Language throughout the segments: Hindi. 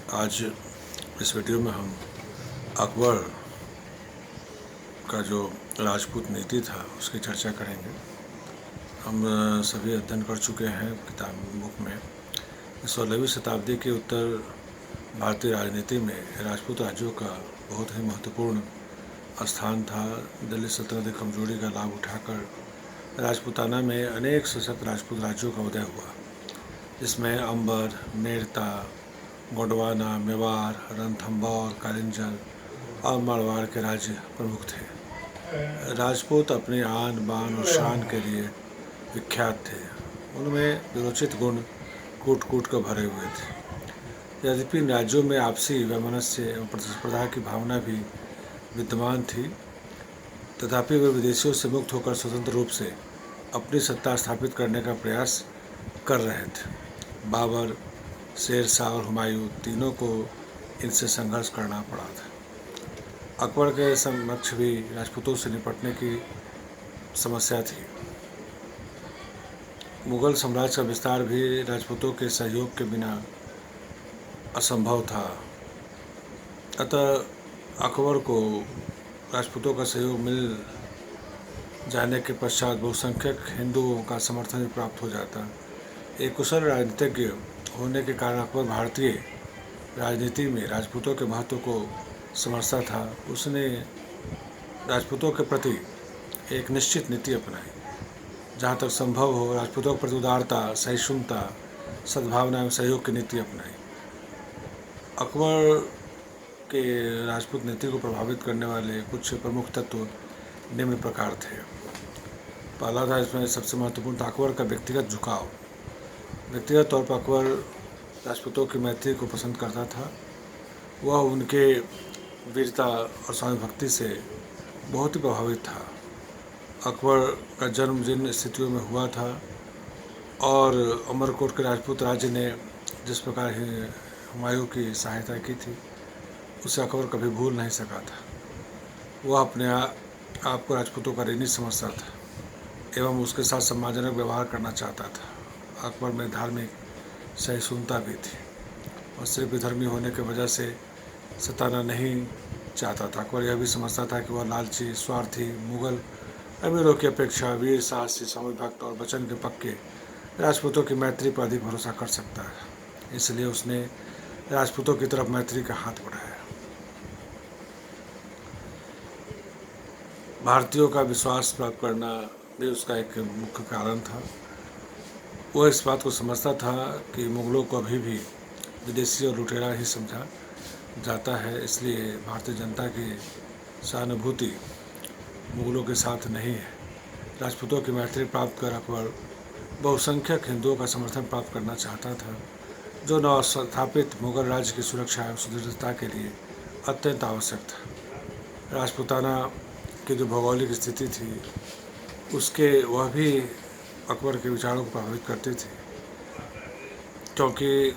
आज इस वीडियो में हम अकबर का जो राजपूत नीति था उसकी चर्चा करेंगे। हम सभी अध्ययन कर चुके हैं किताब बुक में 16वीं शताब्दी के उत्तर भारतीय राजनीति में राजपूत राज्यों का बहुत ही महत्वपूर्ण स्थान था। दिल्ली सल्तनत की कमजोरी का लाभ उठाकर राजपूताना में अनेक सशक्त राजपूत राज्यों का उदय हुआ, जिसमें अंबर, मेड़ता, गोंडवाना, मेवाड़, रणथंभौर, कालिंजर और मारवाड़ के राज्य प्रमुख थे। राजपूत अपने आन बान और शान के लिए विख्यात थे। उनमें विरोचित गुण कूट कूट कर भरे हुए थे। यद्यपि इन राज्यों में आपसी वैमनस्य एवं प्रतिस्पर्धा की भावना भी विद्यमान थी, तथापि वे विदेशियों से मुक्त होकर स्वतंत्र रूप से अपनी सत्ता स्थापित करने का प्रयास कर रहे थे। बाबर, शेर शाह और हुमायूं तीनों को इनसे संघर्ष करना पड़ा था। अकबर के समक्ष भी राजपूतों से निपटने की समस्या थी। मुगल साम्राज्य का विस्तार भी राजपूतों के सहयोग के बिना असंभव था। अतः अकबर को राजपूतों का सहयोग मिल जाने के पश्चात बहुसंख्यक हिंदुओं का समर्थन भी प्राप्त हो जाता। एक कुशल राजनीतिज्ञ होने के कारण अकबर भारतीय राजनीति में राजपूतों के महत्व को समझता था। उसने राजपूतों के प्रति एक निश्चित नीति अपनाई। जहाँ तक संभव हो राजपूतों के प्रति उदारता, सहिष्णुता, सद्भावना एवं सहयोग की नीति अपनाई। अकबर के राजपूत नीति को प्रभावित करने वाले कुछ प्रमुख तत्व निम्न प्रकार थे। पहला था, इसमें सबसे महत्वपूर्ण था अकबर का व्यक्तिगत झुकाव। व्यक्तिगत तौर पर अकबर राजपूतों की मैत्री को पसंद करता था। वह उनके वीरता और स्वामी भक्ति से बहुत ही प्रभावित था। अकबर का जन्म जिन स्थितियों में हुआ था और अमरकोट के राजपूत राज्य ने जिस प्रकार हुमायूं की सहायता की थी, उसे अकबर कभी भूल नहीं सका था। वह अपने आप को राजपूतों का ऋणी समझता था एवं उसके साथ सम्मानजनक व्यवहार करना चाहता था। अकबर में धार्मिक सहिष्णुता भी थी और सिर्फ विधर्मी होने की वजह से सताना नहीं चाहता था। अकबर यह भी समझता था कि वह लालची, स्वार्थी मुगल अमीरों की अपेक्षा वीर, साहसी, स्वामी भक्त और वचन के पक्के राजपूतों की मैत्री पर अधिक भरोसा कर सकता है। इसलिए उसने राजपूतों की तरफ मैत्री का हाथ बढ़ाया। भारतीयों का विश्वास प्राप्त करना भी उसका एक मुख्य कारण था। वह इस बात को समझता था कि मुगलों को अभी भी विदेशी और लुटेरा ही समझा जाता है, इसलिए भारतीय जनता की सहानुभूति मुगलों के साथ नहीं है। राजपूतों की मैत्री प्राप्त कर अकबर बहुसंख्यक हिंदुओं का समर्थन प्राप्त करना चाहता था, जो नवस्थापित मुगल राज्य की सुरक्षा एवं सुदृढ़ता के लिए अत्यंत आवश्यक था। राजपूताना की जो भौगोलिक स्थिति थी उसके वह भी अकबर के विचारों को प्रभावित करती थी, क्योंकि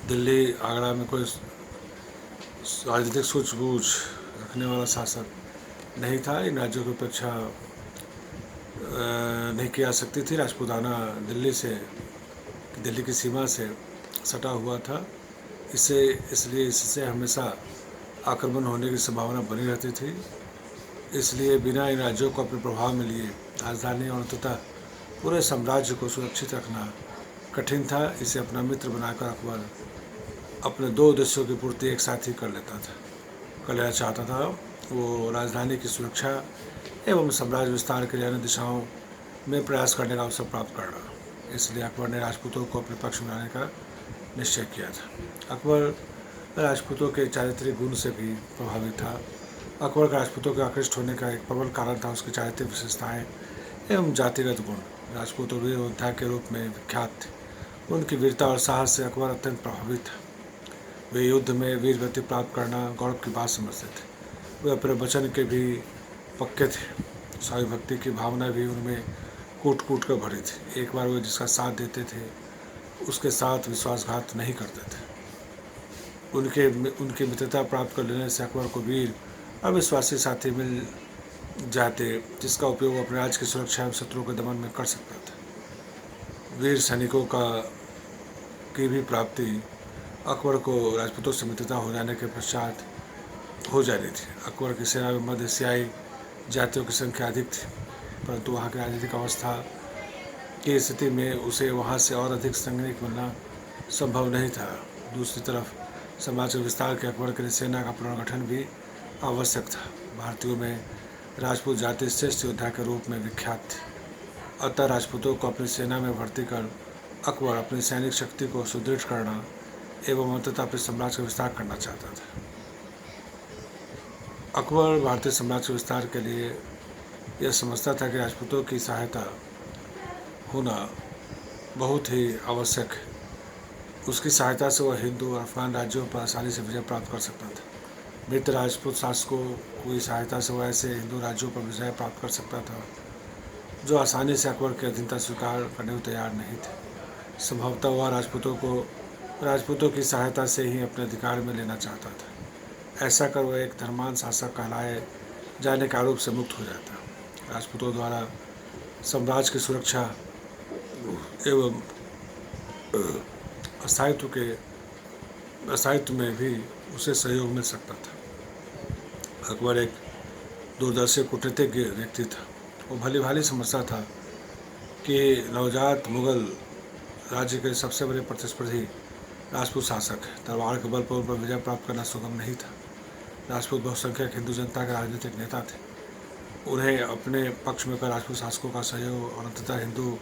दिल्ली, आगरा में कोई राजनीतिक सूझबूझ रखने वाला शासक नहीं था। इन राज्यों की अपेक्षा नहीं की जा सकती थी। राजपूताना दिल्ली की सीमा से सटा हुआ था। इसलिए इससे हमेशा आक्रमण होने की संभावना बनी रहती थी। इसलिए बिना इन राज्यों को अपने प्रभाव में लिए राजधानी और अंततः पूरे साम्राज्य को सुरक्षित रखना कठिन था। इसे अपना मित्र बनाकर अकबर अपने दो उद्देश्यों की पूर्ति एक साथ ही कर लेना चाहता था। वो राजधानी की सुरक्षा एवं साम्राज्य विस्तार के लिए अन्य दिशाओं में प्रयास करने का अवसर प्राप्त करना। इसलिए अकबर ने राजपूतों को अपने पक्ष में लाने का निश्चय किया था। अकबर राजपूतों के चारित्रिक गुण से भी प्रभावित था। अकबर का राजपूतों के आकृष्ट होने का एक प्रबल कारण था उसकी चारित्रिक विशेषताएं एवं जातिगत गुण। राजपूत वीर योद्धा के रूप में विख्यात थे। उनकी वीरता और साहस से अकबर अत्यंत प्रभावित था। वे युद्ध में वीर गति प्राप्त करना गौरव की बात समझते थे। वे अपने वचन के भी पक्के थे। स्वामी भक्ति की भावना भी उनमें कूट कूट कर भरी थी। एक बार वे जिसका साथ देते थे उसके साथ विश्वासघात नहीं करते थे। उनकी मित्रता प्राप्त कर लेने से अकबर को वीर अविश्वासी साथी मिल जाते, जिसका उपयोग अपने राज्य की सुरक्षा एवं शत्रुओं के दमन में कर सकता था। वीर सैनिकों की भी प्राप्ति अकबर को राजपूतों से मित्रता हो जाने के पश्चात हो जानी थी। अकबर की सेना में मध्य एशियाई जातियों की संख्या अधिक थी, परंतु वहाँ की राजनीतिक अवस्था की स्थिति में उसे वहाँ से और अधिक सैनिक मिलना संभव नहीं था। दूसरी तरफ समाज के विस्तार के अकबर के लिए सेना का पुनर्गठन भी आवश्यक था। भारतीयों में राजपूत जाति श्रेष्ठ योद्धा के रूप में विख्यात थी, अतः राजपूतों को अपनी सेना में भर्ती कर अकबर अपनी सैनिक शक्ति को सुदृढ़ करना एवं अंततः अपने साम्राज्य का विस्तार करना चाहता था। अकबर भारतीय साम्राज्य के विस्तार के लिए यह समझता था कि राजपूतों की सहायता होना बहुत ही आवश्यक है। उसकी सहायता से वह हिंदू और अफगान राज्यों पर आसानी से विजय प्राप्त कर सकता था। मित्र राजपूत शासकों की सहायता से वह ऐसे हिंदू राज्यों पर विजय प्राप्त कर सकता था जो आसानी से अकबर की अधीनता स्वीकार करने को तैयार नहीं थे। संभवतः वह राजपूतों की सहायता से ही अपने अधिकार में लेना चाहता था। ऐसा कर वह एक धर्मांध शासक कहलाए जाने के आरोप से मुक्त हो जाता। राजपूतों द्वारा साम्राज्य की सुरक्षा एवं स्थायित्व में भी उसे सहयोग मिल सकता था। अकबर एक दूरदर्शी कूटनीतिज्ञ व्यक्ति था। वो भली भांति समझता था कि नवजात मुगल राज्य के सबसे बड़े प्रतिस्पर्धी राजपूत शासक है। तलवार के बल पर उन पर विजय प्राप्त करना सुगम नहीं था। राजपूत बहुसंख्यक हिंदू जनता के राजनीतिक नेता थे। उन्हें अपने पक्ष में कर राजपूत शासकों का सहयोग और अंततः हिंदू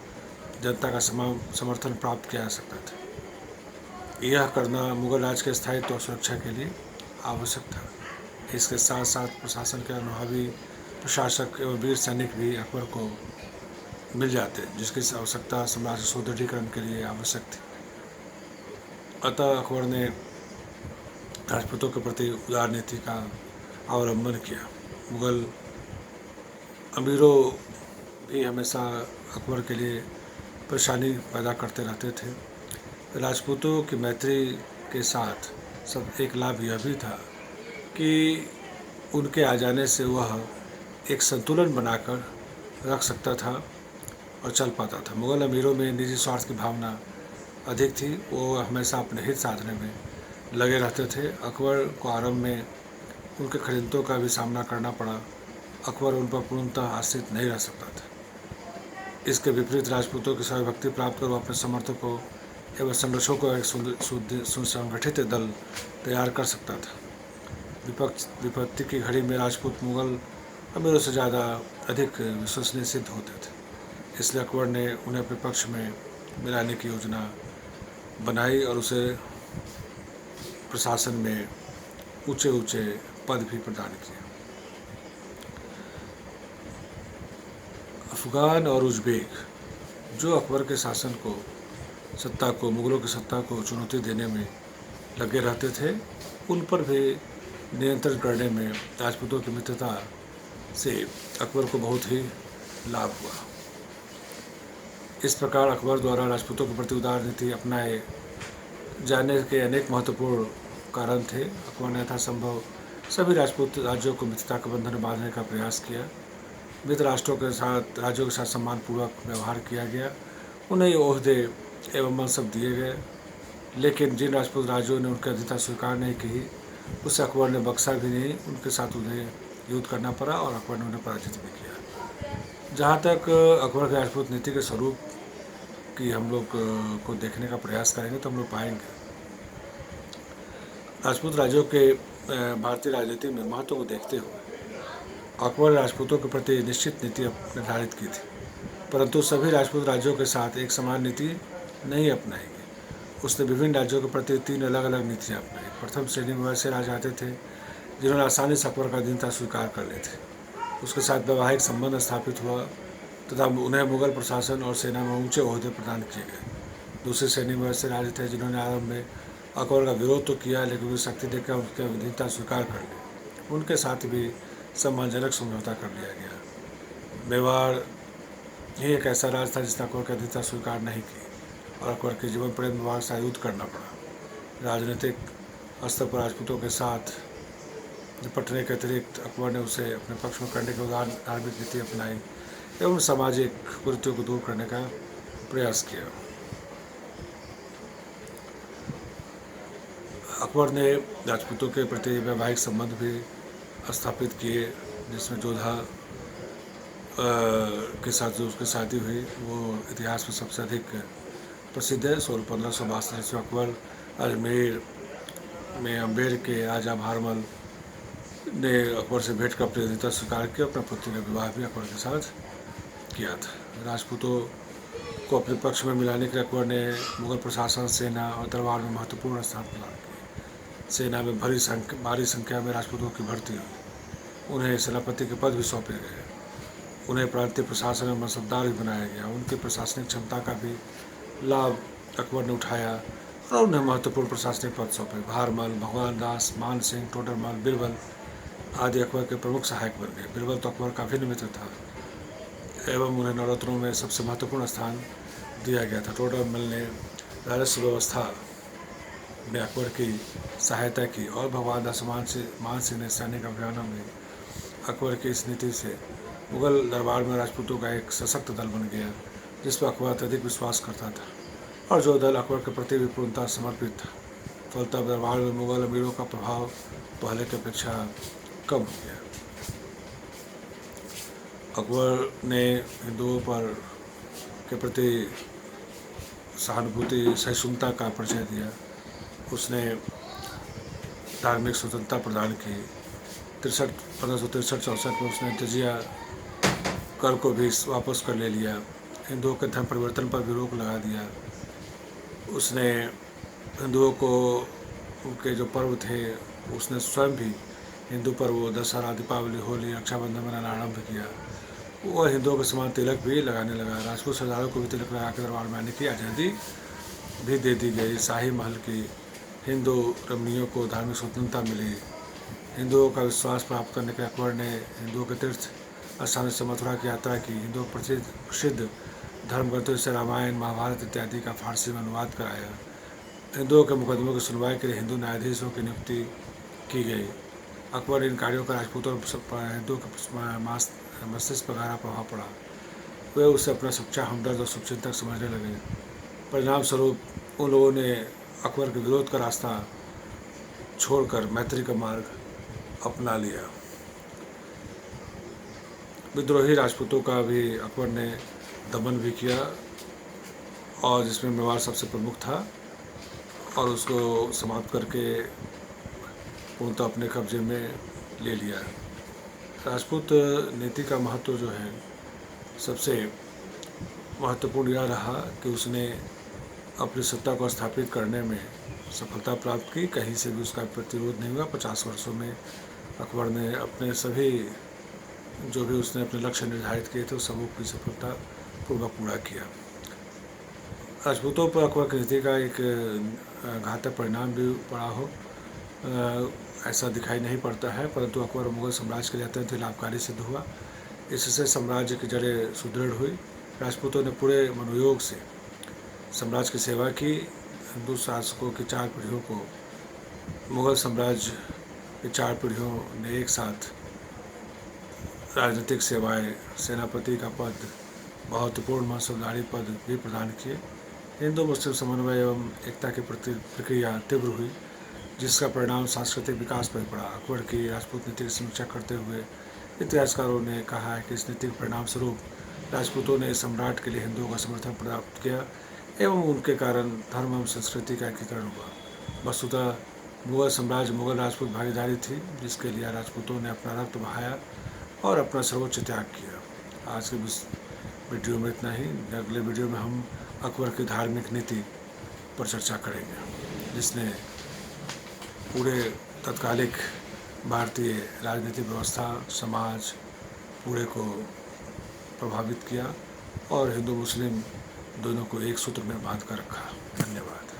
जनता का समर्थन प्राप्त किया जा सकता था। यह करना मुगल राज्य के स्थायित्व और सुरक्षा के लिए आवश्यक था। इसके साथ साथ प्रशासन के अनुभवी प्रशासक एवं वीर सैनिक भी अकबर को मिल जाते, जिसकी आवश्यकता साम्राज्य सुदृढ़ीकरण के लिए आवश्यक थी। अतः अकबर ने राजपूतों के प्रति उदार नीति का अवलंबन किया। मुगल अमीरों भी हमेशा अकबर के लिए परेशानी पैदा करते रहते थे। राजपूतों की मैत्री के साथ सब एक लाभ यह भी था कि उनके आ जाने से वह एक संतुलन बनाकर रख सकता था और चल पाता था। मुगल अमीरों में निजी स्वार्थ की भावना अधिक थी। वो हमेशा अपने हित साधने में लगे रहते थे। अकबर को आरंभ में उनके खरीदों का भी सामना करना पड़ा। अकबर उन पर पूर्णतः आश्रित नहीं रह सकता था। इसके विपरीत राजपूतों की सर्वभक्ति प्राप्त कर वो अपने समर्थकों एवं संरक्षकों को एक सुसंगठित दल तैयार कर सकता था। विपत्ति की घड़ी में राजपूत मुगल अमीरों से ज़्यादा अधिक विश्वसनीय सिद्ध होते थे। इसलिए अकबर ने उन्हें अपने पक्ष में मिलाने की योजना बनाई और उसे प्रशासन में ऊंचे ऊंचे पद भी प्रदान किए। अफगान और उज़्बेक जो अकबर के शासन को मुगलों की सत्ता को चुनौती देने में लगे रहते थे, उन पर भी नियंत्रण करने में राजपूतों की मित्रता से अकबर को बहुत ही लाभ हुआ। इस प्रकार अकबर द्वारा राजपूतों के प्रति उदार नीति अपनाए जाने के अनेक महत्वपूर्ण कारण थे। अकबर ने यथासंभव सभी राजपूत राज्यों को मित्रता के बंधन में बांधने का प्रयास किया। मित्र राज्यों के साथ सम्मानपूर्वक व्यवहार किया गया। उन्हें ओहदे एवं मनसब दिए गए, लेकिन जिन राजपूत राज्यों ने उनकी अधीनता स्वीकार नहीं की, उसे अकबर ने बख्शा भी नहीं। उनके साथ उन्हें युद्ध करना पड़ा और अकबर ने उन्हें पराजित भी किया। जहाँ तक अकबर की राजपूत नीति के स्वरूप की हम लोग को देखने का प्रयास करेंगे तो हम लोग पाएंगे राजपूत राज्यों के भारतीय राजनीति में महत्व को देखते हुए अकबर ने राजपूतों के प्रति निश्चित नीति निर्धारित की थी, परंतु सभी राजपूत राज्यों के साथ एक समान नीति नहीं अपनाई गई। उसने विभिन्न राज्यों के प्रति 3 अलग अलग नीतियाँ अपनाई। प्रथम श्रेणी में वैसे राजा आते थे जिन्होंने आसानी से अकबर का अधीनता स्वीकार कर ली थी। उसके साथ वैवाहिक संबंध स्थापित हुआ तथा उन्हें मुगल प्रशासन और सेना में ऊंचे ओहदे प्रदान किए गए। दूसरी श्रेणी में वैसे राजा थे जिन्होंने आरंभ में अकबर का विरोध तो किया, लेकिन वे शक्ति देकर उनकी अधीनता स्वीकार कर ली। उनके साथ भी सम्मानजनक समझौता कर लिया गया। मेवाड़ ही एक ऐसा राज था जिसने अकबर की अधीनता स्वीकार नहीं की और अकबर के जीवन पर्यंत मेवाड़ से युद्ध करना पड़ा। राजनीतिक स्तर पर राजपूतों के साथ निपटने के अतिरिक्त अकबर ने उसे अपने पक्ष में करने के उदार धार्मिक नीति अपनाई एवं सामाजिक कुरीतियों को दूर करने का प्रयास किया। अकबर ने राजपूतों के प्रति वैवाहिक संबंध भी स्थापित किए, जिसमें जोधा के साथ जो उसकी शादी हुई वो इतिहास में सबसे अधिक प्रसिद्ध है। 1562 ईस्वी अकबर अजमेर में अम्बेर के राजा भारमल ने अकबर से भेंट का प्रतिनिधित्व स्वीकार किया। अपने पुत्री का विवाह भी अकबर के साथ किया था। राजपूतों को अपने पक्ष में मिलाने के लिए अकबर ने मुगल प्रशासन, सेना और दरबार में महत्वपूर्ण स्थान प्रदान किया। सेना में भारी संख्या में राजपूतों की भर्ती हुई। उन्हें सेनापति के पद भी सौंपे गए। उन्हें प्रांतीय प्रशासन में मनसबदार भी बनाया गया। उनकी प्रशासनिक क्षमता का भी लाभ अकबर ने उठाया और उन्हें महत्वपूर्ण प्रशासनिक पद सौंपे। भारमल, भगवान दास, मान सिंह, टोडरमल, बीरबल आदि अकबर के प्रमुख सहायक बन गए। बीरबल तो अकबर का अभिन्न मित्र था एवं उन्हें नवरत्नों में सबसे महत्वपूर्ण स्थान दिया गया था। टोडरमल ने राजस्व व्यवस्था में अकबर की सहायता की और भगवान दास मान सिंह ने सैनिक अभियानों में अकबर की इस नीति से मुगल दरबार में राजपूतों का एक सशक्त दल बन गया, जिस पर अकबर अत्यधिक विश्वास करता था और जो दल अकबर के प्रति भी पूर्णतः समर्पित था। फलतः दरबार में मुगल अमीरों का प्रभाव पहले की अपेक्षा कम हो गया। अकबर ने हिंदुओं पर के प्रति सहानुभूति, सहिष्णुता का परिचय दिया। उसने धार्मिक स्वतंत्रता प्रदान की। 1563-64 में उसने जजिया कर को भी वापस कर ले लिया। हिंदुओं के धर्म परिवर्तन पर भी रोक लगा दिया। उसने हिंदुओं को उनके जो पर्व थे उसने स्वयं भी हिंदू पर्व दशहरा, दीपावली, होली, रक्षाबंधन मनाना आरंभ किया। वह हिंदुओं के समान तिलक भी लगाने लगा। राजपूत सरदारों को भी तिलक लगा के दरबार में आने की आज़ादी भी दे दी गई। शाही महल की हिंदू रमणियों को धार्मिक स्वतंत्रता मिली। हिंदुओं का विश्वास प्राप्त करने के अकबर ने हिंदुओं के तीर्थ स्थानों से मथुरा की यात्रा की। हिंदुओं प्रसिद्ध धर्म ग्रंथों से रामायण, महाभारत इत्यादि का फारसी में अनुवाद कराया। हिंदुओं के मुकदमों की सुनवाई के लिए हिंदू न्यायाधीशों की नियुक्ति की गई। अकबर इन कार्यों का राजपूतों और हिंदुओं के मस्तिष्क पर गहरा प्रभाव पड़ा। वे उसे अपना सच्चा हमदर्द और शुभचिंतक समझने लगे। परिणाम स्वरूप उन लोगों ने अकबर के विरोध का रास्ता छोड़कर मैत्री का मार्ग अपना लिया। विद्रोही राजपूतों का भी अकबर ने दमन भी किया और जिसमें मेवाड़ सबसे प्रमुख था और उसको समाप्त करके पूर्णतः अपने कब्जे में ले लिया। राजपूत नीति का महत्व जो है सबसे महत्वपूर्ण यह रहा कि उसने अपनी सत्ता को स्थापित करने में सफलता प्राप्त की। कहीं से भी उसका प्रतिरोध नहीं हुआ। 50 वर्षों में अकबर ने अपने सभी जो भी उसने अपने लक्ष्य निर्धारित किए थे उस सबों की सफलता पूर्वक पूरा किया। राजपूतों पर अकबर की नीति का एक घातक परिणाम भी पड़ा हो ऐसा दिखाई नहीं पड़ता है, परंतु अकबर मुगल साम्राज्य के लिए अत्यंत लाभकारी सिद्ध हुआ। इससे साम्राज्य की जड़ें सुदृढ़ हुई। राजपूतों ने पूरे मनोयोग से साम्राज्य की सेवा की। हिंदू शासकों की 4 पीढ़ियों को मुगल साम्राज्य की 4 पीढ़ियों ने एक साथ राजनीतिक सेवाएं, सेनापति का पद, महत्वपूर्ण मनसबदारी पद भी प्रदान किए। हिंदू मुस्लिम समन्वय एवं एकता की प्रक्रिया तीव्र हुई, जिसका परिणाम सांस्कृतिक विकास पर पड़ा। अकबर की राजपूत नीति की समीक्षा करते हुए इतिहासकारों ने कहा है कि इस नीति के परिणाम स्वरूप राजपूतों ने सम्राट के लिए हिंदुओं का समर्थन प्राप्त किया एवं उनके कारण धर्म एवं संस्कृति का एकीकरण हुआ। वस्तुतः मुगल साम्राज्य मुगल राजपूत भागीदारी थी, जिसके लिए राजपूतों ने अपना रक्त बहाया और अपना सर्वोच्च त्याग किया। आज के वीडियो में इतना ही। अगले वीडियो में हम अकबर की धार्मिक नीति पर चर्चा करेंगे, जिसने पूरे तत्कालिक भारतीय राजनीतिक व्यवस्था, समाज पूरे को प्रभावित किया और हिंदू मुस्लिम दोनों को एक सूत्र में बांध कर रखा। धन्यवाद।